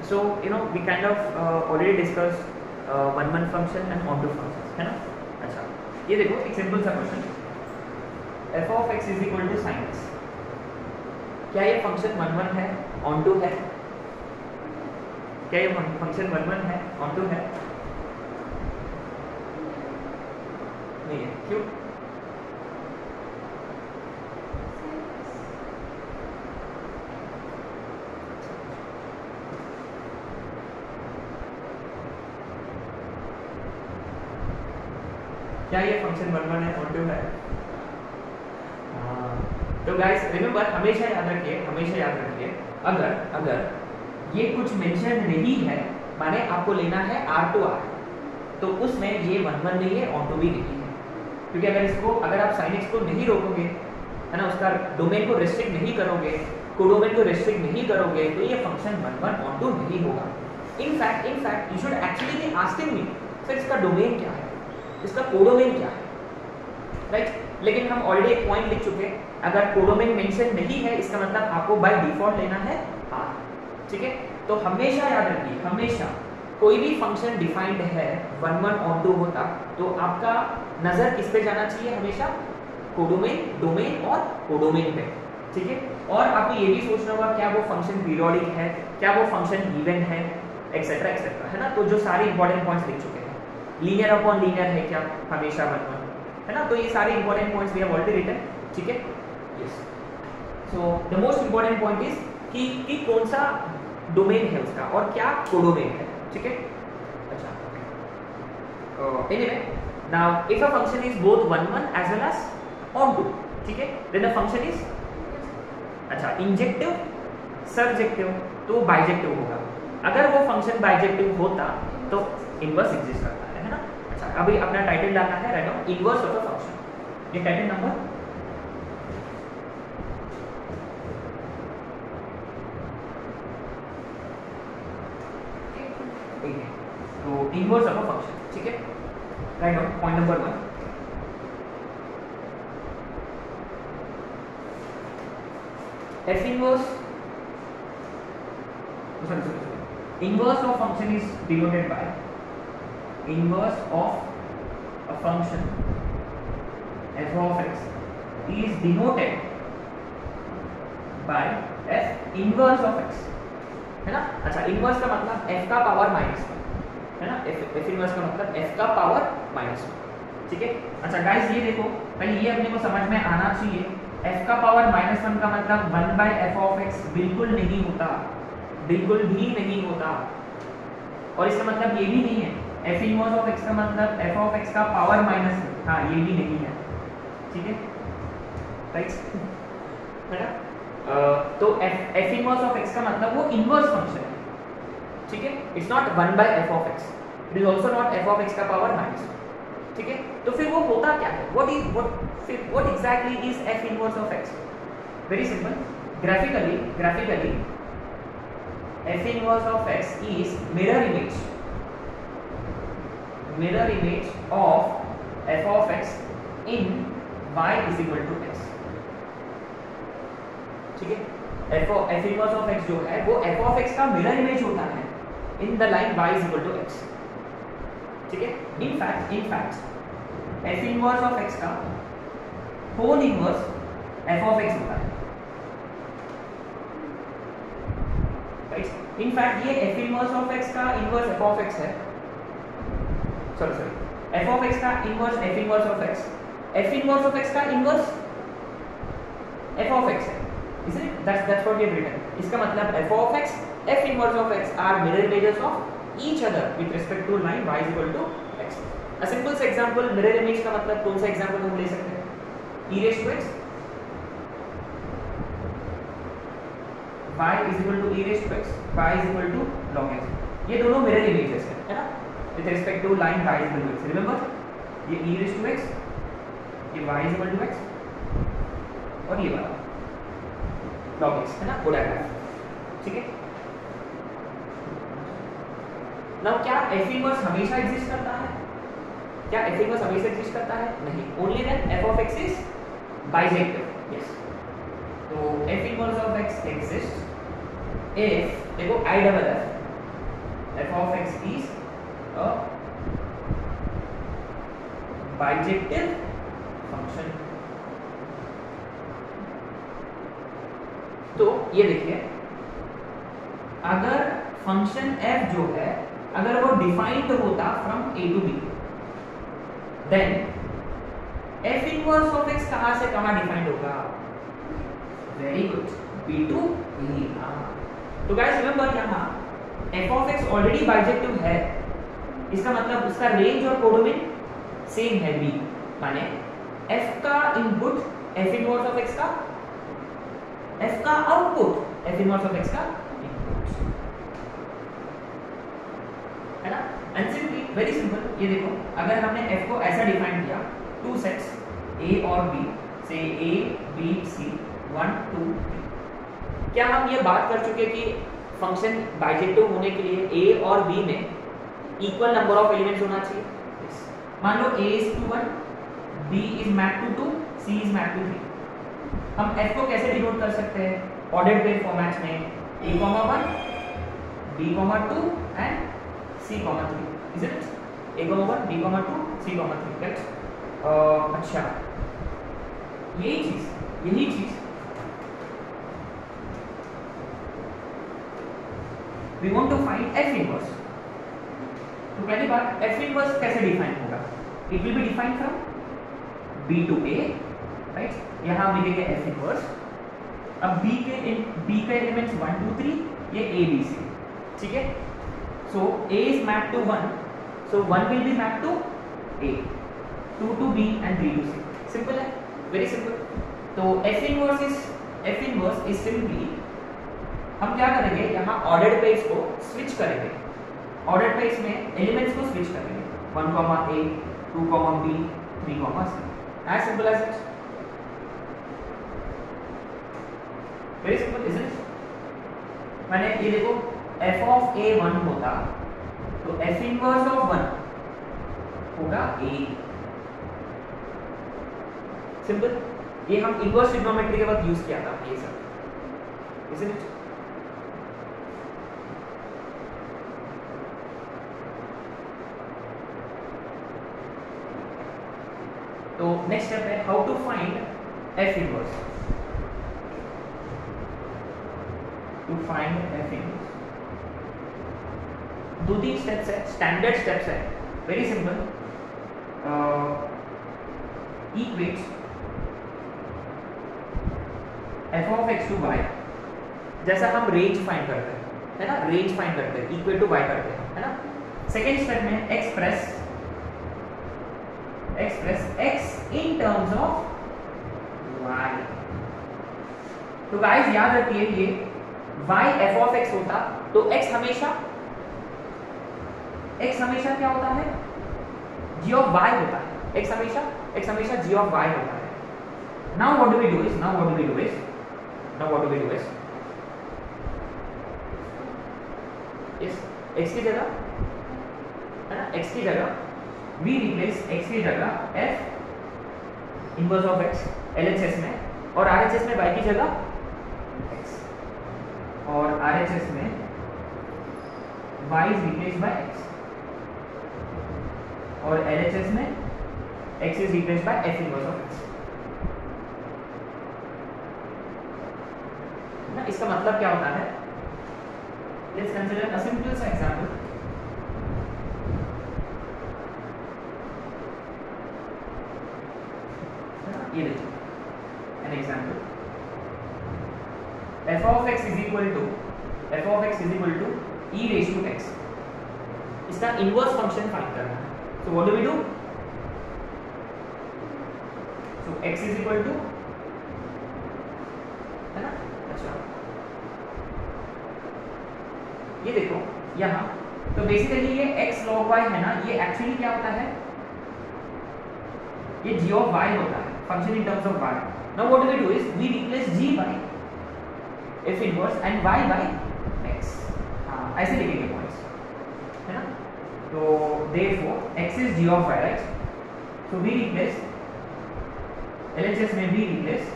So we kind of already discussed one function and onto function, है ना. अच्छा, ये देखो एक सिंपल सा question, f of x is equal to sine x. क्या ये फंक्शन वन है, ऑन टू है? क्या ये फंक्शन वन है, ऑन टू है? नहीं है. क्यों? क्या ये फंक्शन वन है, ऑन टू है? तो गाइस रिमेंबर, हमेशा याद रखिए, अगर ये कुछ मेंशन नहीं है, माने आपको लेना है R to R, तो उसमें ये वन नहीं है, ऑन टू भी नहीं है. क्योंकि अगर आप sin x को नहीं रोकोगे, है ना, उसका डोमेन को रेस्ट्रिक्ट नहीं करोगे, कोडोमेन को रेस्ट्रिक्ट नहीं करोगे, तो ये फंक्शन वन ऑन टू नहीं होगा. In fact you should actually be asking me, sir इसका डोमेन क्या है, इसका कोडोमेन क्या है, राइट? लेकिन हम ऑलरेडी एक पॉइंट लिख चुके हैं, अगर कोडोमेन मेंशन नहीं है, इसका मतलब आपको बाय डिफॉल्ट लेना है R. ठीक है, तो हमेशा याद रखिए, हमेशा कोई भी फंक्शन डिफाइंड है वन ऑन टू होता, तो आपका नजर किस पे जाना चाहिए? हमेशा कोडोमेन, डोमेन और कोडोमेन पे. ठीक है, और आपको ये भी सोचना होगा क्या वो फंक्शन पीरियोडिक है, क्या वो फंक्शन इवन है, एक्सेट्रा एक्सेट्रा, है ना. तो जो सारे इंपॉर्टेंट पॉइंट्स लिख चुके हैं, लीनियर अपॉन लीनियर है क्या, हमेशा वन, है ना. तो ये सारे important points we have already written. ठीक है, yes. So the most important point is कि कौन सा डोमेन है उसका और क्या कोडोमेन है. ठीक है, अच्छा. Anyway, now if a function is both one as well as onto, ठीक है, देन द फंक्शन इज, अच्छा, इंजेक्टिव, सरजेक्टिव, तो बाइजेक्टिव होगा. अगर वो फंक्शन बाइजेक्टिव होता तो इनवर्स एग्जिस्ट करता है ना. अच्छा, अभी अपना टाइटल डालना है, write down inverse of a function. ये टाइटल नंबर तो इनवर्स ऑफ अ फंक्शन. ठीक है, write down point number 1. F inverse, inverse of function is denoted by, inverse of a function f of x is denoted by f inverse of x, है ना. अच्छा, inverse का मतलब f का power -1, है ना. f इनवर्स का मतलब f का पावर -1. ठीक है, अच्छा गाइस ये देखो, पहले ये अपने को समझ में आना चाहिए, f का पावर -1 का मतलब 1/f of x बिल्कुल नहीं होता, बिल्कुल भी नहीं होता. और इसका मतलब ये भी नहीं है f इनवर्स ऑफ x का मतलब f of x का पावर -1, हाँ ये भी नहीं है. ठीक है, राइट, है ना. तो f इनवर्स ऑफ x का मतलब वो इनवर्स फंक्शन है. ठीक है, it's not 1/f of x, it is also not f of x का पावर -1. ठीक है, तो फिर वो होता क्या है, what exactly is f inverse of x? very simple, graphically f inverse of x is mirror image of f of x in y is equal to x. ठीक है, f inverse of x जो है वो f of x का mirror image होता है in the line y is equal to x. ठीक है, in fact f inverse of x का whole inverse f of x होता है. राइट, in fact ये f inverse of x का इनवर्स f of x है, सॉरी f of x का inverse f inverse of x, f inverse of x का inverse f of x है, isn't it? That's what we have written. इसका मतलब f of x, f inverse of x are mirror images of each other with respect to line y is equal to x. A simple से example mirror image का मतलब कौन सा example हम ले सकते हैं? e raised to x, y is equal to e raised to x, y is equal to log x. ये दोनों mirror images हैं, है ना, with respect to line y is equal to x. Remember, ये e raised to x, ये y is equal to x, और ये वाला log x, है ना, वो डायग्राम. ठीक है, नाउ क्या f इनवर्स हमेशा एग्जिस्ट करता है? क्या f इनवर्स हमेशा एग्जिस्ट करता है? नहीं. Only when f of x is bijective. Yes, तो f inverse of x exists if, देखो I double f f of x is a bijective function। तो ये देखिए, अगर फंक्शन f जो है अगर वो डिफाइंड होता from a to b, then f inverse of x कहां से कहां डिफाइंड होगा? Very good, b to a। तो गाइस रिमेंबर यहां f of x already bijective है, इसका मतलब उसका रेंज और कोडोमेन सेम है b, माने f का input f inverse of x का, f का output f inverse of x का इनपुट, है ना। एंड सिंपली वेरी सिंपल, ये देखो अगर हमने f को ऐसा डिफाइन किया, टू सेट्स a और b से a b c 1 2 3, क्या हम ये बात कर चुके कि फंक्शन बाइजेक्टिव होने के लिए a और b में इक्वल नंबर ऑफ एलिमेंट्स होना चाहिए? मान लो a is to 1, b is map to 2, c is map to 3। हम f को कैसे डिनोट कर सकते हैं? ऑर्डर्ड पेयर फॉर्मेट में a, 1, b, 2 and c, 3, is it? a, 1, b, 2, c, 3, correct. अच्छा, यही चीज we want to find f inverse। तो पहली बात f inverse कैसे डिफाइन होगा? it will be defined from b to a, right? यहां हम लिखेंगे f inverse। अब b के एलिमेंट्स 1 2 3 ये a b c, ठीक है। so a is mapped to 1, so 1 will be mapped to a, 2 to b and 3 to c। Simple है, very simple. तो f inverse is simply, हम क्या करेंगे यहाँ ऑर्डर्ड पेयर्स को स्विच करेंगे, ऑर्डर्ड पेयर्स में एलिमेंट्स को स्विच करेंगे, 1, a 2, b 3, c, as simple as it, very simple isn't it? मैंने ये देखो f of a 1 होता तो f इनवर्स ऑफ 1 होगा a, सिंपल। ये हम इनवर्स ट्रिग्नोमेट्री के वक्त यूज किया था ये सब, isn't it? तो नेक्स्ट स्टेप है how to find f inverse. To find f inverse 2-3 steps है, स्टैंडर्ड स्टेप्स है, very simple. Equate f of x to y, जैसा हम रेंज फाइंड करते हैं, है ना, रेंज फाइंड करते हैं, इक्वल टू y करते हैं, है ना। सेकेंड स्टेप में express x in terms of y। तो गाइस याद रखिए ये y f of x होता तो x हमेशा क्या होता है? g of y होता है, x हमेशा g of y होता है। now what do we do is इस x की जगह, है ना, x की जगह we replace x की जगह f inverse of x LHS में, और RHS में y की जगह x, और RHS में y is replaced by x, और LHS में x is replaced by f inverse of x। ना, इसका मतलब क्या होता है? लेट्स कंसीडर अ सिंपल सा एग्जांपल। ये देखिए an example, f of x is equal to e raised to x। इसका इनवर्स फंक्शन फाइंड करना है। So what do we do? So x is equal to, है ना, अच्छा ये देखो यहाँ, तो बेसिकली ये x log y है ना, ये एक्चुअली क्या होता है? ये g of y होता है, function in terms of y। Now what we do is we replace g by f inverse and y by x। हाँ, ऐसे लिखेंगे पॉइंट्स, है ना। तो therefore x is g of y, right? So we replace LHS में we replace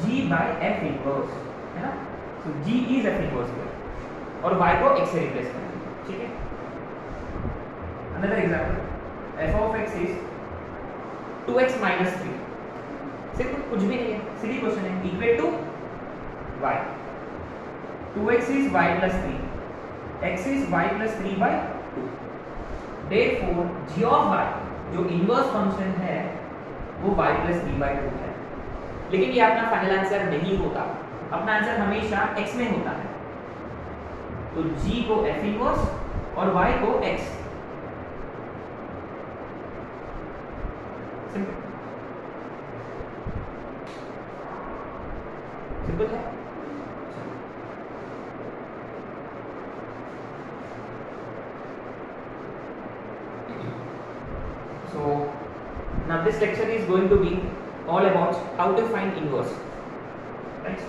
g by f inverse, है ना। So g is f inverse here। और y को x से रिप्लेस करेंगे, ठीक है। Another example, f of x is 2x minus 3, सिर्फ कुछ भी नहीं है, सीधी क्वेश्चन है, equal to y, 2x is y plus 3, x is y plus 3 by 2, therefore g of y जो इनवर्स फंक्शन है वो y plus 3 by 2 है। लेकिन ये अपना फाइनल आंसर नहीं होता, अपना आंसर हमेशा x में होता है, तो g को f इनवर्स और y को x, सिंपल है। So now this lecture is going to be all about how to find inverse, right?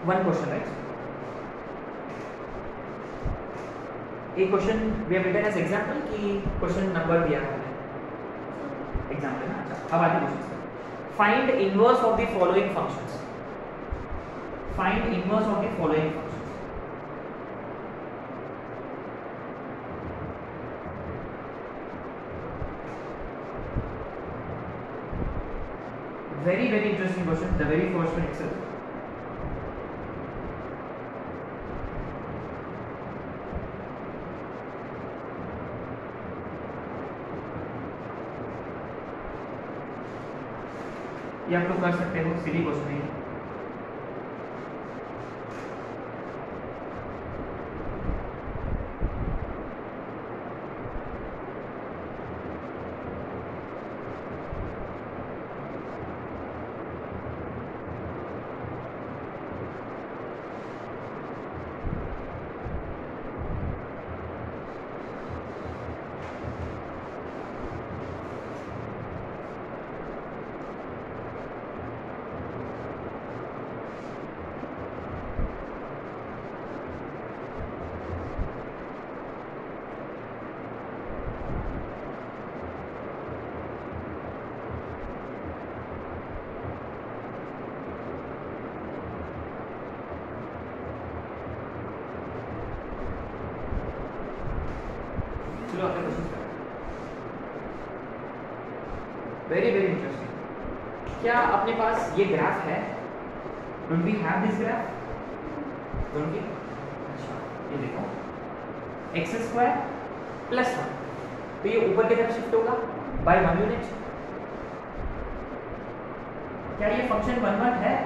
One question, right? एक question we have written as example कि क्वेश्चन नंबर दिया है example ना। अच्छा, अब आगे question, find inverse of the following functions, find inverse of the following functions. very interesting question, the very first one itself। ये आप लोग कर सकते हो, सीधी क्वेश्चन है। चलो अपने क्वेश्चन करें। Very interesting. क्या अपने पास ये ग्राफ है? Don't we have this graph? Don't we? अच्छा, ये देखो x² + 1, तो ये ऊपर की तरफ शिफ्ट होगा बाय 1 यूनिट। क्या ये फंक्शन 1 है?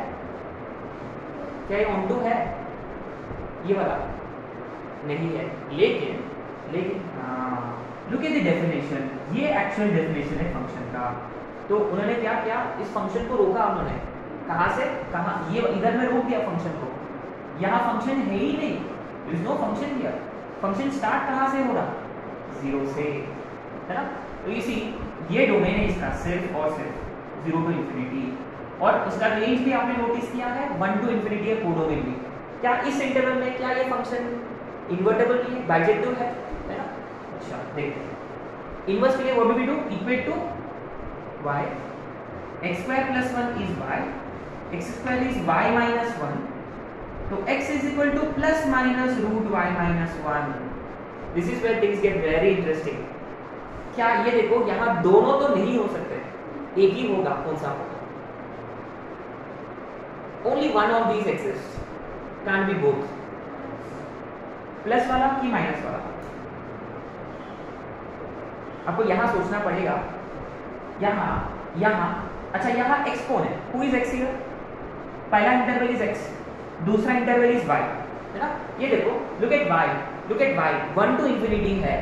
क्या ये ऑन टू है? ये वाला नहीं है, लेकिन लुक एट द डेफिनेशन, ये एक्चुअल डेफिनेशन है फंक्शन का। तो उन्होंने क्या किया, इस फंक्शन को रोका उन्होंने, कहां से कहां, ये इधर में रोक दिया फंक्शन को, यहाँ फंक्शन है ही नहीं, there is no function here. Function start कहां से हो रहा? 0 से, है ना। तो इसी ये डोमेन है इसका, सिर्फ और सिर्फ 0 to ∞, और उसका रेंज भी आपने नोटिस किया है 1 to ∞ है कोडोमेन भी। क्या इस इंटरवल में क्या ये फंक्शन इन्वर्टेबल नहीं है, बाइजेक्टिव है ना। अच्छा देखते हैं, इनवर्स के लिए what do we do, equate to y, x² + 1 is y, x² is y - 1, तो x is equal to ±√y - 1। This is where things get very interesting. क्या ये देखो, यहाँ दोनों तो नहीं हो सकते, एक ही होगा, कौन सा होगा? Only one of these exist, can be both, plus वाला कि माइनस वाला। आपको यहां सोचना पड़ेगा, यहां अच्छा यहाँ x कौन है? Who is x here? पहला इंटरवल इज x, दूसरा इंटरवल इज y, है ना। ये देखो, लुक एट y 1 to ∞ है,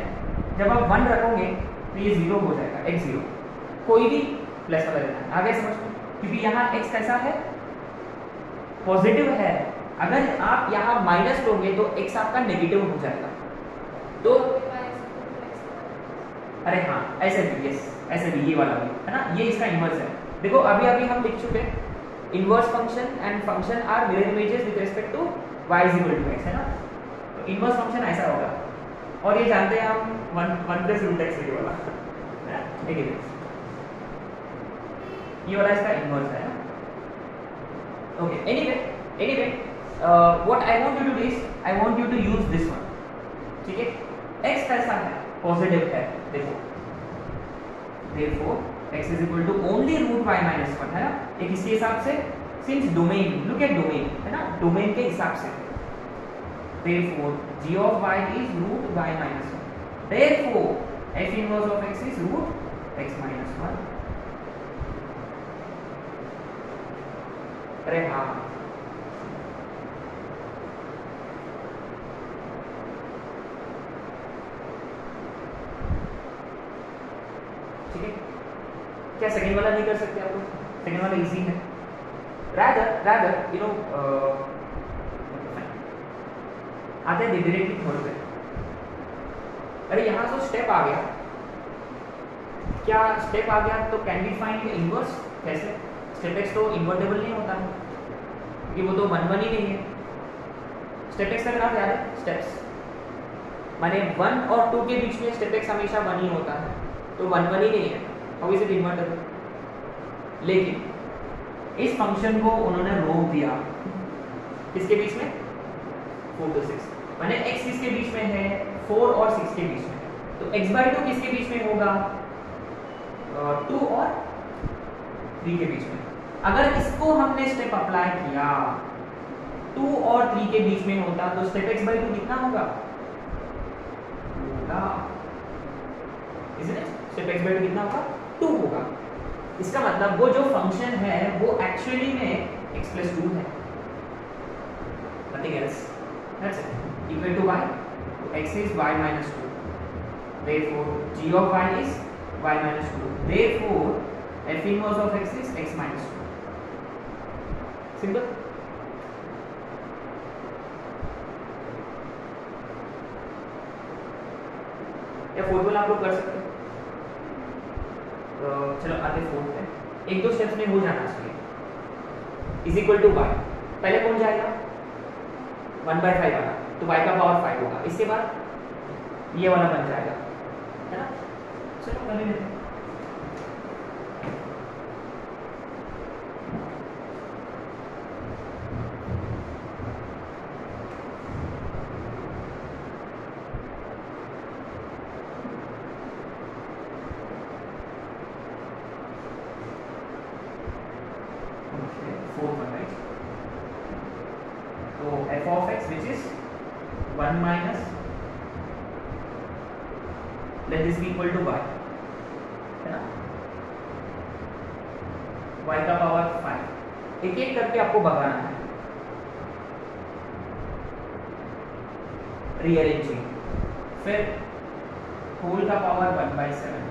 जब आप 1 रखोगे तो ये 0 हो जाएगा, x0, कोई भी प्लस वाला लेना है। आगे समझ, क्योंकि यहाँ x कैसा है, पॉजिटिव है। अगर आप यहाँ माइनस लोगे तो x आपका नेगेटिव हो जाएगा। तो अरे हाँ, ऐसे भी, यस ऐसे भी, ये वाला भी है ना, ये इसका इनवर्स है। देखो अभी हम लिख चुके inverse function and function are mirror images with respect to y is equal to x, है ना। तो इनवर्स फंक्शन ऐसा होगा, और ये जानते हैं हम 1 प्लस रूट एक्स वाला, ठीक है, ये वाला इसका इनवर्स है ना। Okay, anyway what I want you to do is I want you to use this one, ठीक है। x कैसा है, पॉजिटिव है, देखो therefore x is equal to only root y minus 1, है ना। ये किसके हिसाब से, since domain, look at domain, है ना, डोमेन के हिसाब से। therefore g of y is root y minus 1, therefore f inverse of x is root x minus 1। अरे हाँ, ठीक है। क्या सेकंड वाला नहीं कर सकते आप लोग? सेकंड वाला इजी है। rather you know आते हैं डायरेक्टली थर्ड पे। अरे यहाँ तो स्टेप आ गया, क्या स्टेप आ गया तो कैन वी फाइंड इनवर्स? कैसे? स्टेप एक्स तो इन्वर्टेबल नहीं होता है क्योंकि वो तो 1 1 ही नहीं है। स्टेप एक्स का ग्राफ याद है, स्टेप्स माने 1 और 2 के बीच में स्टेप एक्स हमेशा 1 ही होता है, तो 1 1 ही नहीं है, हाउ इज इट इन्वर्टेबल? लेकिन इस फंक्शन को उन्होंने रोक दिया, किसके बीच में? 4 to 6, माने x किसके बीच में है? 4 और 6 के बीच में। तो x/2 किसके बीच में होगा? 2 और 3 के बीच में। अगर इसको हमने स्टेप अप्लाई किया 2 और 3 के बीच में होता तो स्टेप x/2 कितना होगा? स्टेप x/2 कितना होगा? 2 होगा। इसका मतलब वो जो फंक्शन है वो एक्चुअली में x + 2 है, nothing else, that's it, equal to y, तो x is y minus 2, therefore g of y is y minus 2, therefore f inverse of x is x minus 2, simple. या फोर्थ वाला आप लोग कर सकते हो। तो चलो आगे फोर्थ है, 1-2 स्टेप्स में हो जाना चाहिए। इज इक्वल टू y, पहले कौन जाएगा? 1/5 वाला, तो y का पावर 5 होगा। इसके बाद ये वाला बन जाएगा, है ना। चलो कर लेते हैं। तो f of x which is 1 minus, let this be equal to y, है ना, y का पावर 5। एक एक करके आपको भगाना है, रीअरेंजिंग, फिर होल का power 1/7,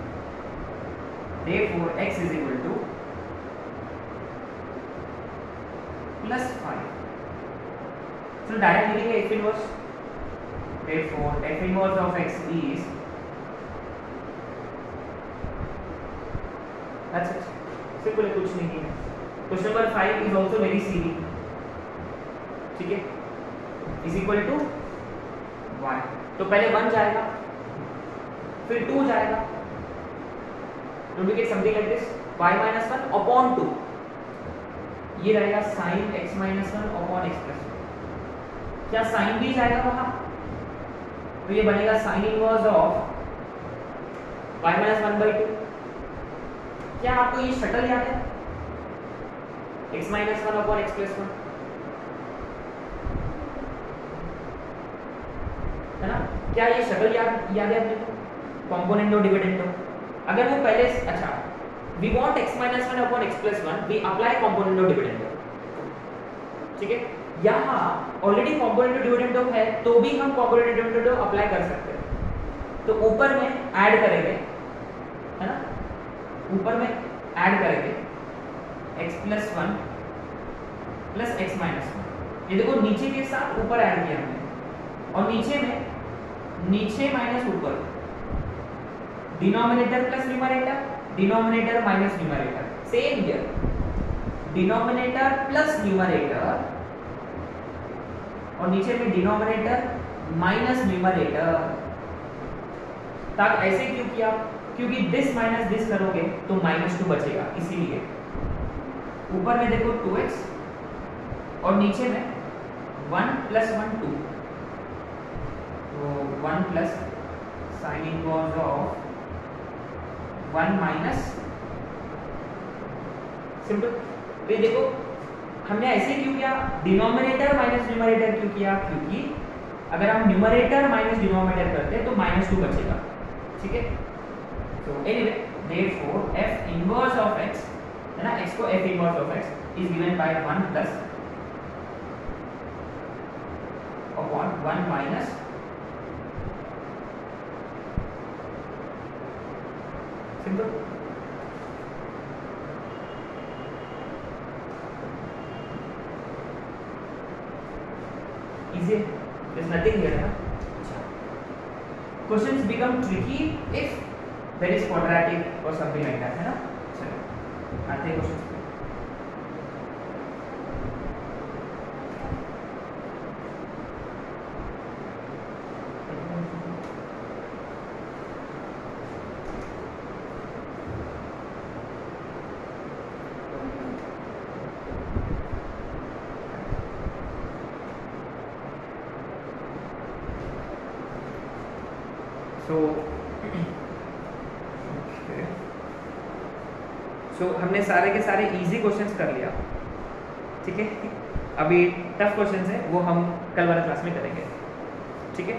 therefore x is equal to +5। So direct लिखेंगे f inverse, therefore f inverse of x is, that's it, simple, कुछ नहीं है। Question number 5 is also very silly, ठीक है, is equal to y, तो पहले 1 जाएगा, फिर 2 जाएगा, duplicate something like this, y minus 1 upon 2, ये रहेगा sin x minus 1 upon x plus 1। क्या साइन भी जाएगा वहां? तो ये बनेगा sine inverse of y minus 1/2। क्या आपको ये शटल याद है? x minus 1 upon x plus 1, है ना। क्या ये शटल याद है अपने को? Componendo dividendo. अगर वो पहले, अच्छा, we want x minus 1 upon x plus 1, we apply componendo dividendo, ठीक है। यहाँ ऑलरेडी कॉम्पोनेंटो डिविडेंडो है तो भी हम कॉम्पोनेंटो डिविडेंडो अप्लाई कर सकते हैं। तो ऊपर में ऐड करेंगे, है ना, ऊपर में ऐड करेंगे x plus 1 plus x minus 1। ये देखो नीचे के साथ ऊपर ऐड किया हमने, और नीचे में नीचे माइनस ऊपर, denominator plus numerator, denominator minus numerator, same here, denominator plus numerator और नीचे में डिनोमिनेटर माइनस न्यूमरेटर। तब ऐसे क्यों किया? क्योंकि दिस माइनस दिस करोगे तो -2 बचेगा, इसीलिए ऊपर में देखो 2x और नीचे में 1 + 1 2, तो 1 plus sine inverse of 1 minus simple. ये देखो हमने ऐसे क्यों किया, डिनोमिनेटर माइनस न्यूमरेटर क्यों किया? क्योंकि अगर हम न्यूमरेटर माइनस डिनोमिनेटर करते तो -2 बचेगा, ठीक है। तो anyway therefore f inverse of x है ना, x को f inverse of x is given by 1 plus upon 1 minus simple. easy, there's nothing here ना। Questions become tricky if there is quadratic or something like that, है ना। चलो आते हैं questions पे। सो हमने सारे के सारे इजी क्वेश्चंस कर लिया, ठीक है। अभी टफ क्वेश्चंस है वो हम कल वाला क्लास में करेंगे, ठीक है।